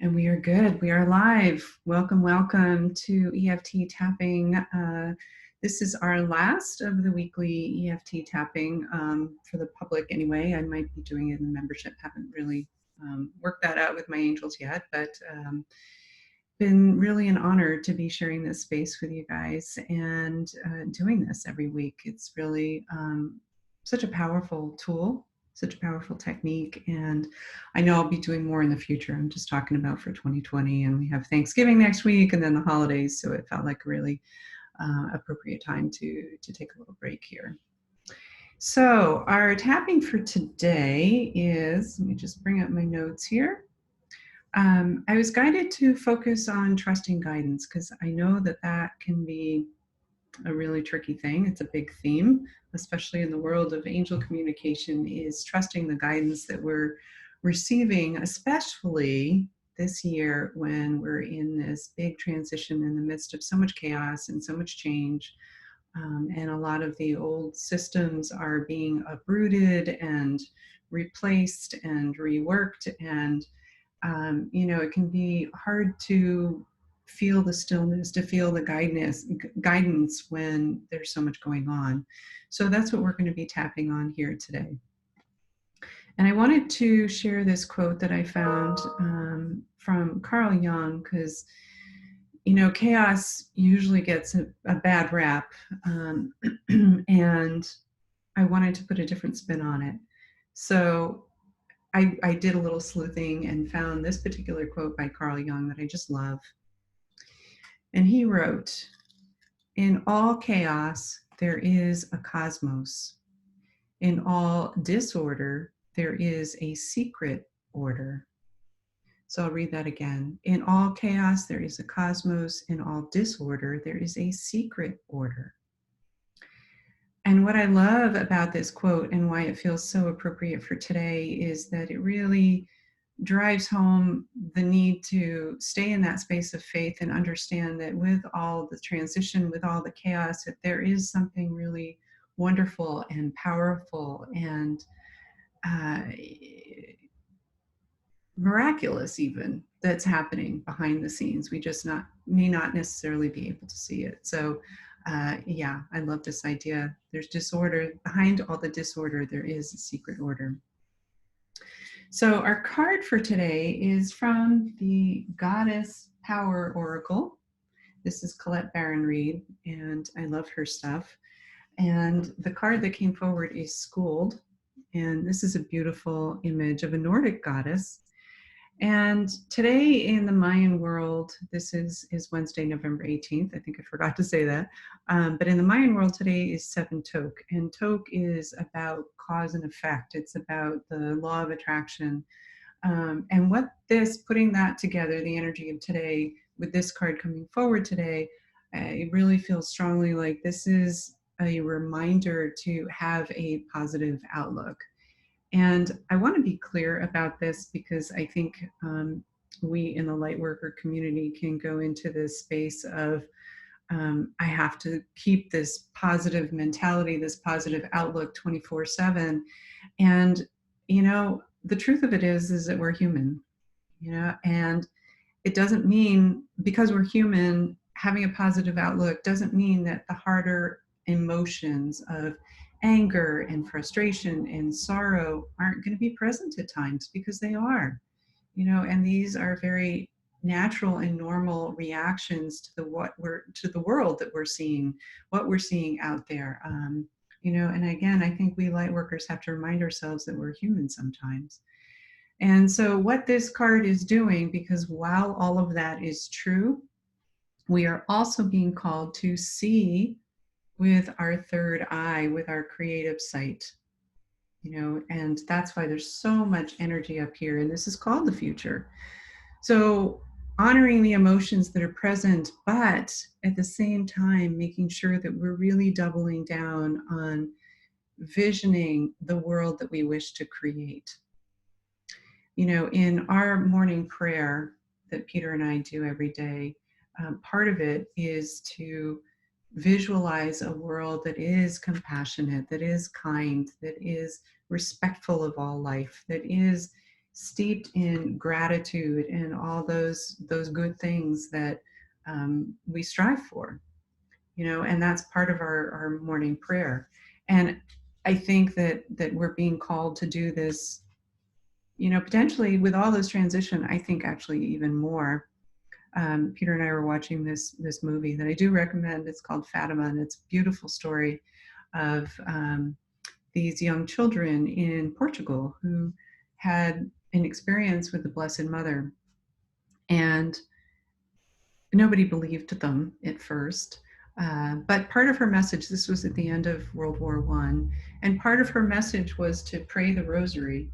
And we are good. We are live. Welcome, welcome to EFT tapping. This is our last of the weekly EFT tapping for the public anyway. I might be doing it in membership. Haven't really worked that out with my angels yet, but been really an honor to be sharing this space with you guys and doing this every week. It's really such a powerful tool, such a powerful technique, and I know I'll be doing more in the future. I'm just talking about for 2020, and we have Thanksgiving next week and then the holidays, so it felt like a really appropriate time to take a little break here. So our tapping for today is, let me just bring up my notes here. I was guided to focus on trusting guidance because I know that that can be a really tricky thing. It's a big theme, especially in the world of angel communication, is trusting the guidance that we're receiving, especially this year when we're in this big transition in the midst of so much chaos and so much change. And a lot of the old systems are being uprooted and replaced and reworked, and it can be hard to feel the stillness, to feel the guidance when there's so much going on. So that's what we're going to be tapping on here today. And I wanted to share this quote that I found from Carl Jung, because chaos usually gets a bad rap, and I wanted to put a different spin on it. So I did a little sleuthing and found this particular quote by Carl Jung that I just love. And he wrote, "In all chaos, there is a cosmos. In all disorder, there is a secret order." So I'll read that again. "In all chaos, there is a cosmos. In all disorder, there is a secret order." And what I love about this quote and why it feels so appropriate for today is that it really drives home the need to stay in that space of faith and understand that with all the transition, with all the chaos, that there is something really wonderful and powerful and miraculous even that's happening behind the scenes. We just may not necessarily be able to see it. So yeah, I love this idea. There's disorder. Behind all the disorder, there is a secret order. So our card for today is from the Goddess Power Oracle. This is Colette Baron-Reid, and I love her stuff. And the card that came forward is Schooled. And this is a beautiful image of a Nordic goddess. And today in the Mayan world, this is Wednesday, November 18th. I think I forgot to say that. But in the Mayan world today is 7 Tok. And Tok is about cause and effect. It's about the law of attraction. And putting that together, the energy of today, with this card coming forward today, it really feels strongly like this is a reminder to have a positive outlook. And I want to be clear about this because I think we in the Lightworker community can go into this space of I have to keep this positive mentality, this positive outlook 24/7. And, the truth of it is that we're human, and it doesn't mean because we're human, having a positive outlook doesn't mean that the harder emotions of anger and frustration and sorrow aren't going to be present at times, because they are, and these are very natural and normal reactions to the world that we're seeing, what we're seeing out there. And again, I think we light workers have to remind ourselves that we're human sometimes. And so what this card is doing, because while all of that is true, we are also being called to see with our third eye, with our creative sight, and that's why there's so much energy up here, and this is called the future. So honoring the emotions that are present, but at the same time, making sure that we're really doubling down on visioning the world that we wish to create. In our morning prayer that Peter and I do every day, part of it is to visualize a world that is compassionate, that is kind, that is respectful of all life, that is steeped in gratitude and all those good things that we strive for, you know, and that's part of our morning prayer. And I think that we're being called to do this, you know, potentially with all this transition. I think actually even more. Peter and I were watching this movie that I do recommend. It's called Fatima, and it's a beautiful story of these young children in Portugal who had an experience with the Blessed Mother, and nobody believed them at first. But part of her message, this was at the end of World War I, and part of her message was to pray the rosary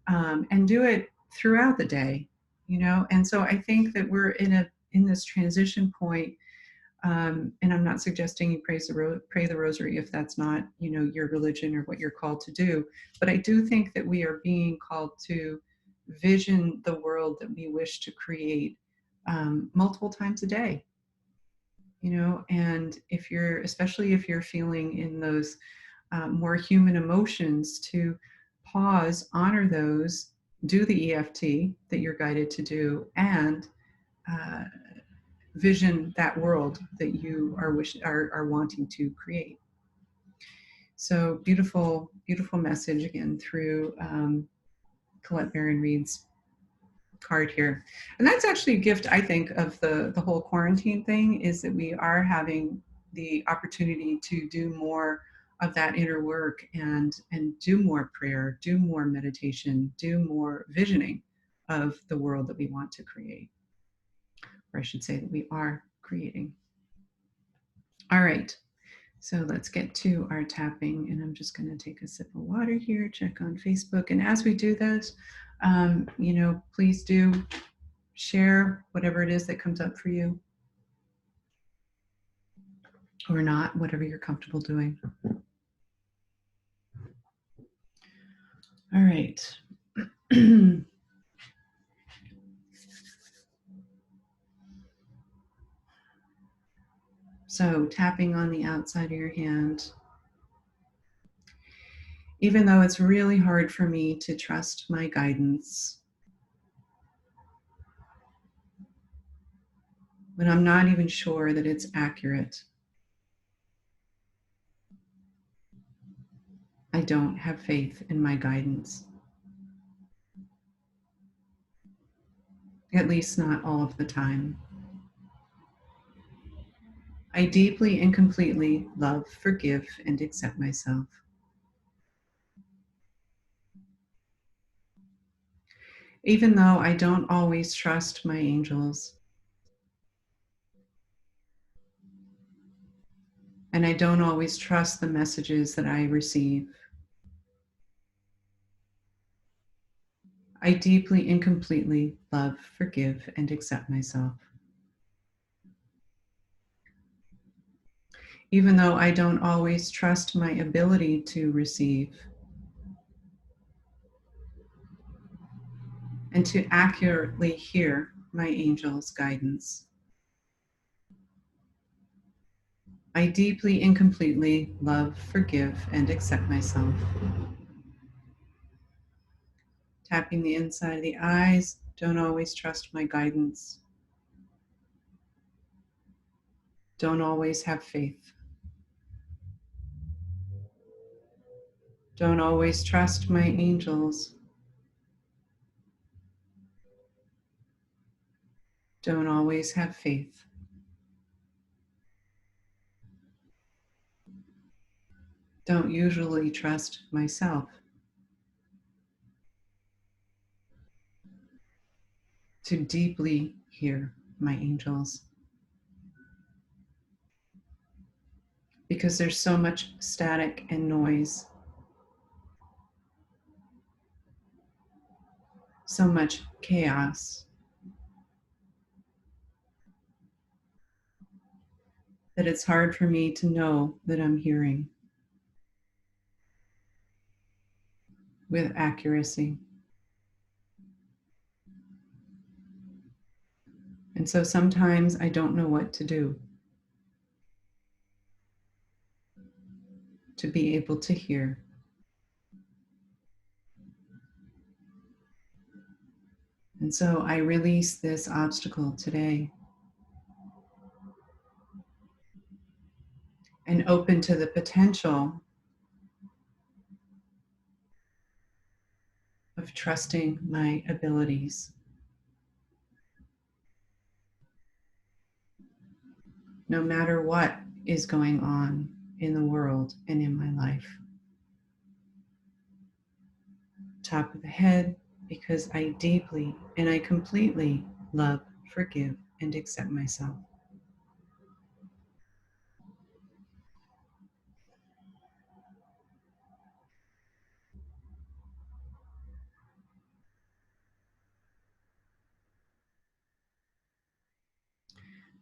and do it throughout the day, you know. And so I think that we're in this transition point. And I'm not suggesting you pray the rosary if that's not, you know, your religion or what you're called to do. But I do think that we are being called to vision the world that we wish to create multiple times a day, you know. And if you're, especially if you're feeling in those more human emotions, to pause, honor those, do the EFT that you're guided to do, and uh, vision that world that you are wanting to create. So beautiful, beautiful message again through Colette Baron Reed's card here. And that's actually a gift, I think, of the whole quarantine thing, is that we are having the opportunity to do more of that inner work and do more prayer, do more meditation, do more visioning of the world that we want to create, or I should say that we are creating. All right, so let's get to our tapping, and I'm just going to take a sip of water here, check on Facebook. And as we do this, you know, please do share whatever it is that comes up for you, or not, whatever you're comfortable doing. All right. So tapping on the outside of your hand. Even though it's really hard for me to trust my guidance, when I'm not even sure that it's accurate, I don't have faith in my guidance. At least not all of the time. I deeply and completely love, forgive, and accept myself. Even though I don't always trust my angels, and I don't always trust the messages that I receive, I deeply and completely love, forgive, and accept myself. Even though I don't always trust my ability to receive and to accurately hear my angel's guidance, I deeply and completely love, forgive, and accept myself. Tapping the inside of the eyes, don't always trust my guidance. Don't always have faith. Don't always trust my angels. Don't always have faith. Don't usually trust myself. To deeply hear my angels. Because there's so much static and noise, so much chaos, that it's hard for me to know that I'm hearing with accuracy. And so sometimes I don't know what to do to be able to hear. And so I release this obstacle today and open to the potential of trusting my abilities. No matter what is going on in the world and in my life. Top of the head, because I deeply and I completely love, forgive, and accept myself.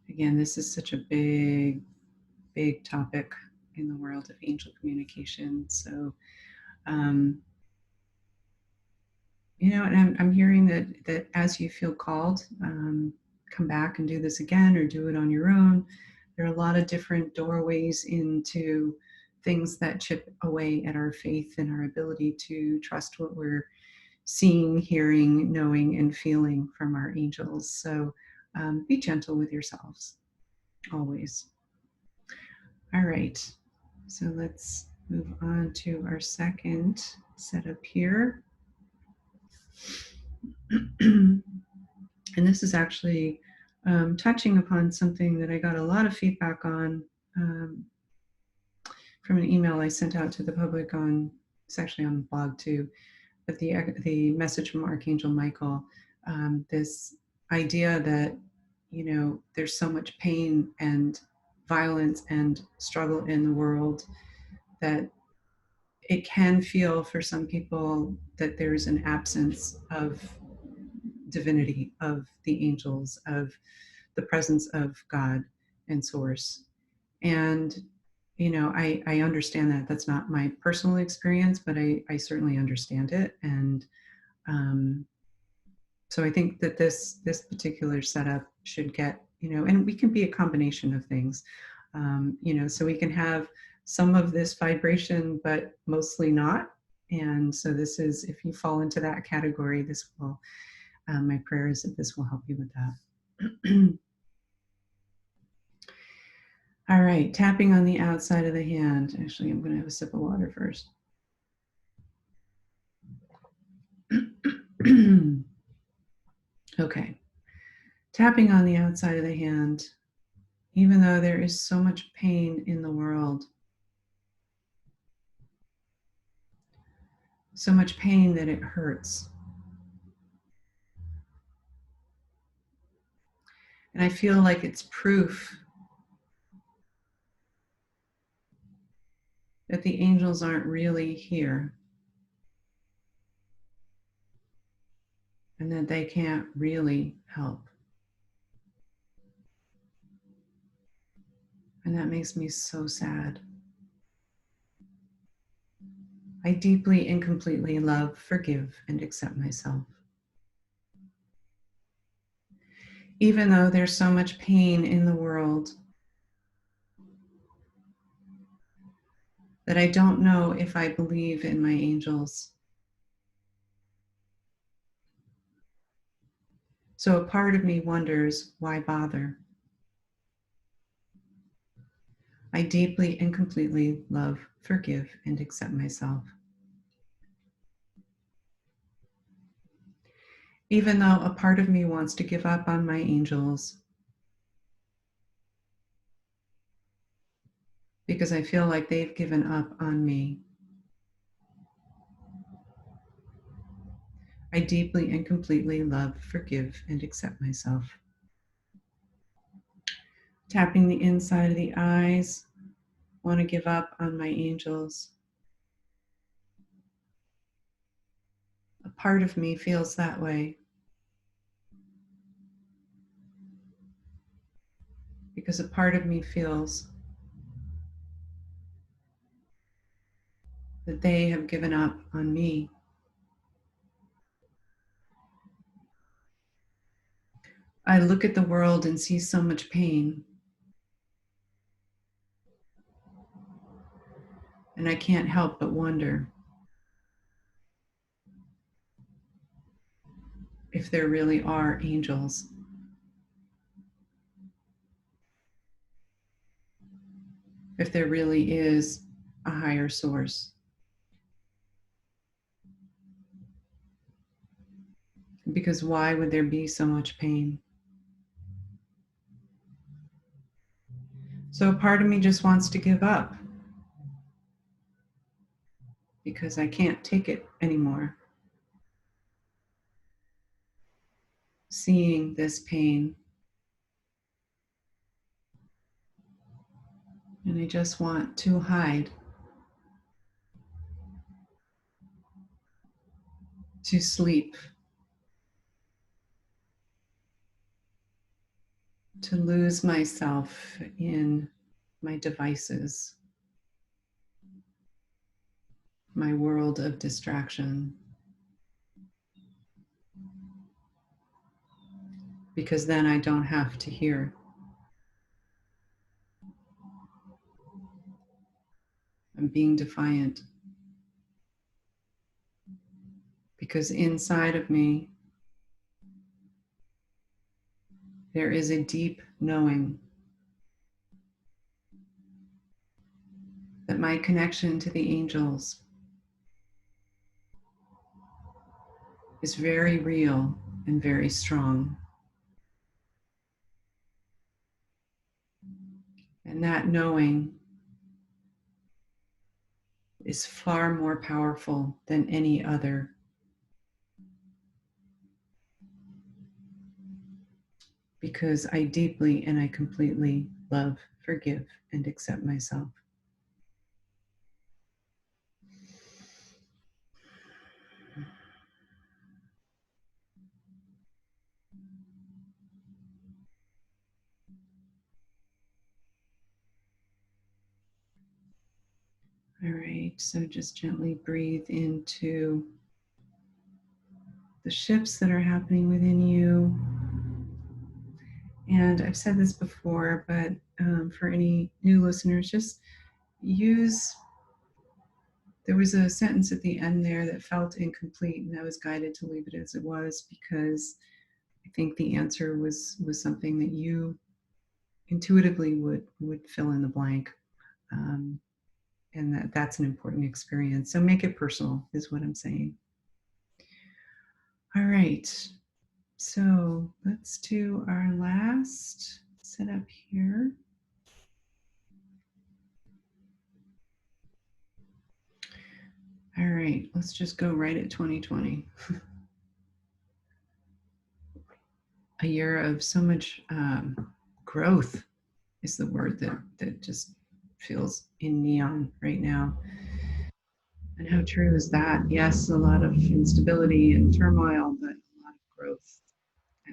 Again, this is such a big topic in the world of angel communication. So, um, and I'm hearing that as you feel called, come back and do this again or do it on your own. There are a lot of different doorways into things that chip away at our faith and our ability to trust what we're seeing, hearing, knowing, and feeling from our angels. So be gentle with yourselves always. All right. So let's move on to our second setup here. And this is actually touching upon something that I got a lot of feedback on from an email I sent out to the public on, it's actually on the blog too, but the message from Archangel Michael, this idea that, there's so much pain and violence and struggle in the world that it can feel for some people that there's an absence of divinity, of the angels, of the presence of God and source. And, I understand that. That's not my personal experience, but I certainly understand it. And so I think that this particular setup should get, and we can be a combination of things, so we can have some of this vibration, but mostly not. And so this is, if you fall into that category, this will, my prayer is that this will help you with that. All right, tapping on the outside of the hand. Actually, I'm going to have a sip of water first. Okay, tapping on the outside of the hand, even though there is so much pain in the world, so much pain that it hurts. And I feel like it's proof that the angels aren't really here and that they can't really help. And that makes me so sad. I deeply and completely love, forgive, and accept myself. Even though there's so much pain in the world that I don't know if I believe in my angels. So a part of me wonders, why bother? I deeply and completely love, forgive, and accept myself. Even though a part of me wants to give up on my angels because I feel like they've given up on me, I deeply and completely love, forgive, and accept myself. Tapping the inside of the eyes, want to give up on my angels. A part of me feels that way because a part of me feels that they have given up on me. I look at the world and see so much pain, and I can't help but wonder if there really are angels, if there really is a higher source. Because why would there be so much pain? So a part of me just wants to give up because I can't take it anymore. Seeing this pain. And I just want to hide, to sleep, to lose myself in my devices, my world of distraction. Because then I don't have to hear. I'm being defiant. Because inside of me, there is a deep knowing that my connection to the angels is very real and very strong. And that knowing is far more powerful than any other. Because I deeply and I completely love, forgive, and accept myself. All right, so just gently breathe into the shifts that are happening within you. And I've said this before, but for any new listeners, just use, there was a sentence at the end there that felt incomplete, and I was guided to leave it as it was because I think the answer was something that you intuitively would fill in the blank. And that's an important experience. So make it personal is what I'm saying. All right. So let's do our last setup here. All right, let's just go right at 2020. A year of so much growth is the word that just feels in neon right now. And how true is that? Yes, a lot of instability and turmoil, but a lot of growth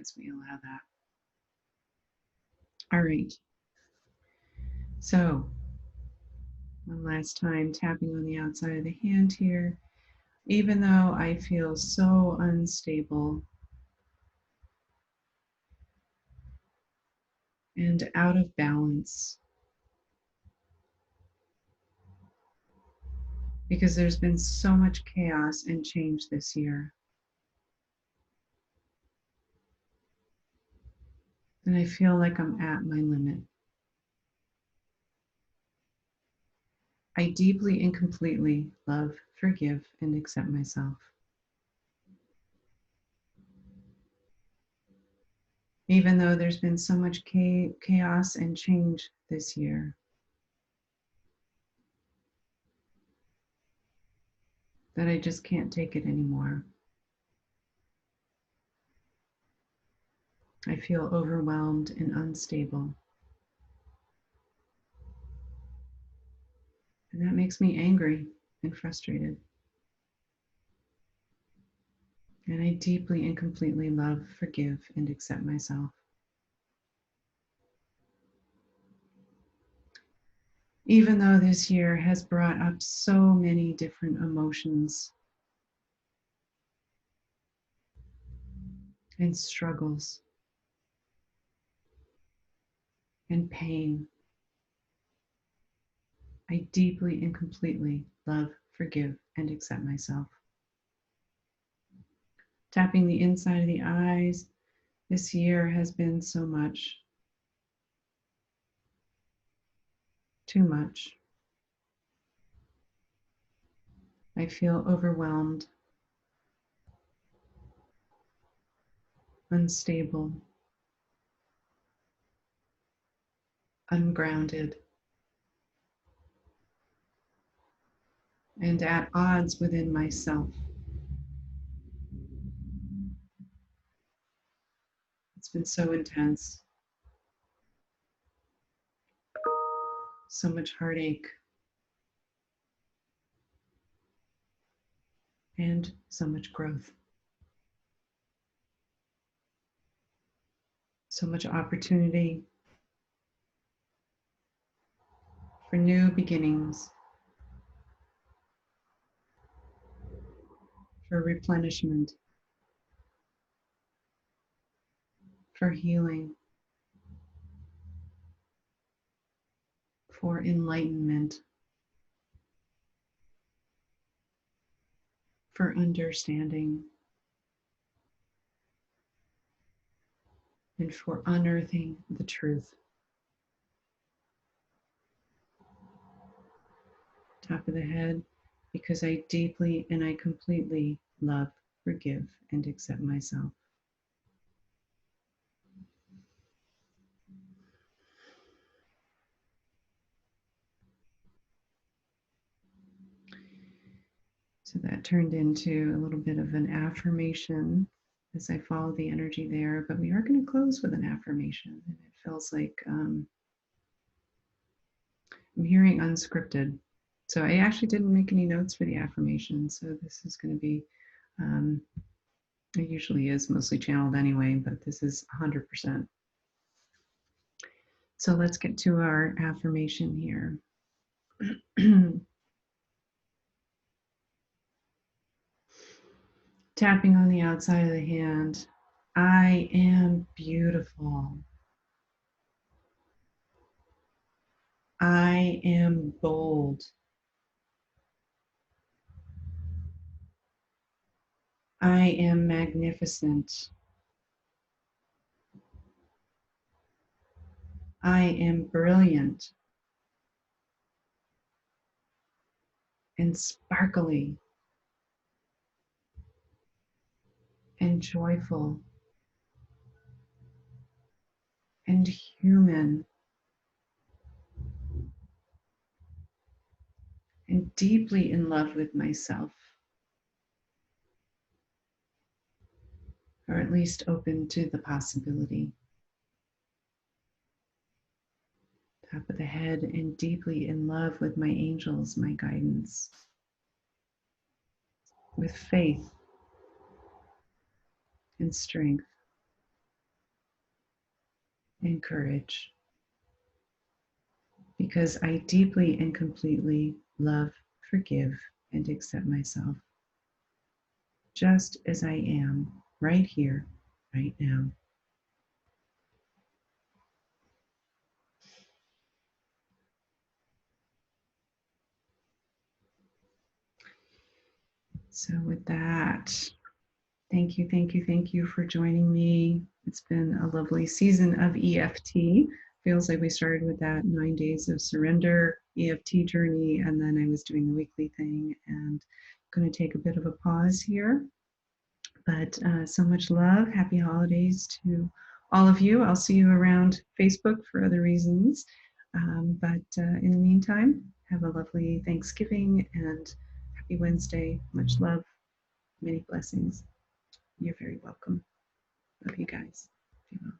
as we allow that. All right. So one last time, tapping on the outside of the hand here. Even though I feel so unstable and out of balance, because there's been so much chaos and change this year, and I feel like I'm at my limit. I deeply and completely love, forgive, and accept myself. Even though there's been so much chaos and change this year, that I just can't take it anymore. I feel overwhelmed and unstable. And that makes me angry and frustrated. And I deeply and completely love, forgive, and accept myself. Even though this year has brought up so many different emotions and struggles and pain, I deeply and completely love, forgive, and accept myself. Tapping the inside of the eyes. This year has been so much, too much. I feel overwhelmed, unstable, ungrounded, and at odds within myself. It's been so intense, so much heartache, and so much growth, so much opportunity for new beginnings, for replenishment, for healing, for enlightenment, for understanding, and for unearthing the truth. Top of the head, because I deeply and I completely love, forgive, and accept myself. So that turned into a little bit of an affirmation as I follow the energy there, but we are going to close with an affirmation. And it feels like I'm hearing unscripted. So I actually didn't make any notes for the affirmation. So this is going to be, it usually is mostly channeled anyway, but this is 100%. So let's get to our affirmation here. Tapping on the outside of the hand. I am beautiful. I am bold. I am magnificent. I am brilliant and sparkly and joyful and human and deeply in love with myself, or at least open to the possibility. Top of the head, and deeply in love with my angels, my guidance, with faith and strength and courage, because I deeply and completely love, forgive, and accept myself, just as I am, right here, right now. So with that, thank you, thank you, thank you for joining me. It's been a lovely season of EFT. Feels like we started with that 9 days of surrender EFT journey, and then I was doing the weekly thing, and I'm going to take a bit of a pause here. But so much love. Happy holidays to all of you. I'll see you around Facebook for other reasons. But in the meantime, have a lovely Thanksgiving and happy Wednesday. Much love, many blessings. You're very welcome. Love you guys. Be well.